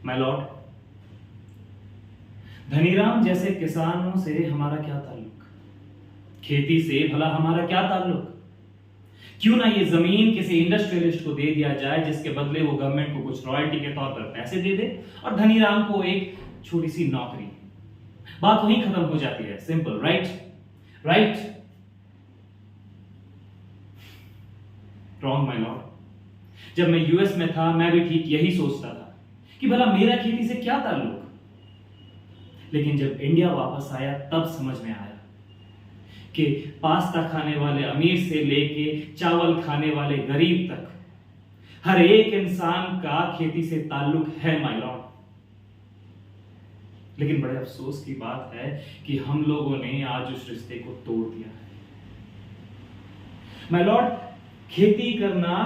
My Lord, Dhaniram जैसे किसानों से हमारा क्या ताल्लुक? खेती से भला हमारा क्या ताल्लुक? क्यों ना ये जमीन किसी इंडस्ट्रियलिस्ट को दे दिया जाए, जिसके बदले वो गवर्नमेंट को कुछ रॉयल्टी के तौर पर पैसे दे दे और धनीराम को एक छोटी सी नौकरी। बात वहीं खत्म हो जाती है। Simple, right? Right? Wrong my Lord. जब मैं यूएस में था, मैं भी ठीक यही सोचता था कि भला मेरा खेती से क्या ताल्लुक। लेकिन जब इंडिया वापस आया तब समझ में आया कि पास्ता खाने वाले अमीर से लेके चावल खाने वाले गरीब तक हर एक इंसान का खेती से ताल्लुक है माय लॉर्ड। लेकिन बड़े अफसोस की बात है कि हम लोगों ने आज उस रिश्ते को तोड़ दिया है माय लॉर्ड। खेती करना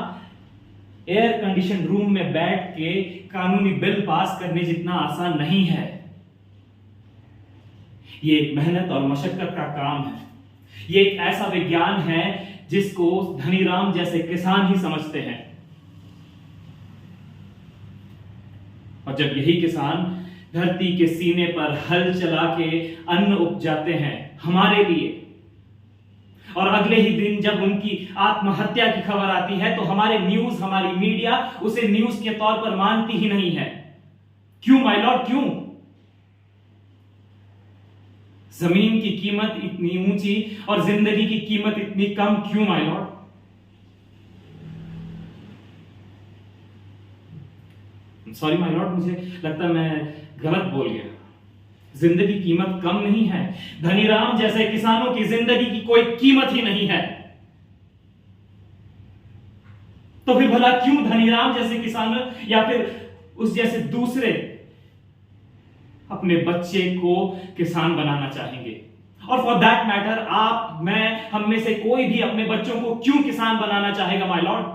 एयर कंडीशन रूम में बैठ के कानूनी बिल पास करने जितना आसान नहीं है। ये एक मेहनत और मशक्कत का काम है। ये एक ऐसा विज्ञान है जिसको धनीराम जैसे किसान ही समझते हैं। और जब यही किसान धरती के सीने पर हल चला के अन्न उपजाते हैं हमारे लिए, और अगले ही दिन जब उनकी आत्महत्या की खबर आती है तो हमारे न्यूज, हमारी मीडिया उसे न्यूज के तौर पर मानती ही नहीं है। क्यों माय लॉर्ड, क्यों? जमीन की कीमत इतनी ऊंची और जिंदगी की कीमत इतनी कम क्यों my Lord? Sorry my Lord, मुझे लगता मैं गलत बोल गया। जिंदगी की कीमत कम नहीं है। धनीराम जैसे किसानों की जिंदगी की कोई कीमत ही नहीं है। तो फिर भला क्यों धनीराम जैसे किसान या फिर उस जैसे दूसरे अपने बच्चे को किसान बनाना चाहेंगे? और फॉर दैट मैटर आप, मैं, हम में से कोई भी अपने बच्चों को क्यों किसान बनाना चाहेगा माय लॉर्ड?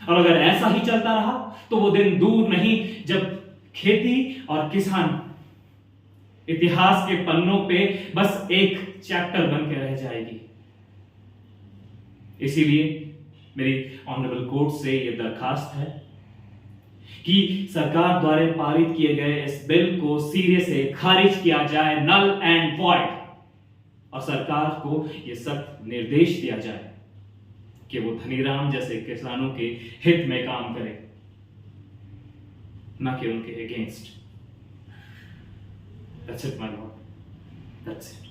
और अगर ऐसा ही चलता रहा तो वो दिन दूर नहीं जब खेती और किसान इतिहास के पन्नों पे बस एक चैप्टर बन के रह जाएगी। इसीलिए मेरी ऑनरेबल कोर्ट से यह दरखास्त है कि सरकार द्वारा पारित किए गए इस बिल को सिरे से खारिज किया जाए, नल एंड वॉइड, और सरकार को यह सख्त निर्देश दिया जाए कि वो धनीराम जैसे किसानों के हित में काम करे, ना कि उनके against. That's it, my lord. That's it.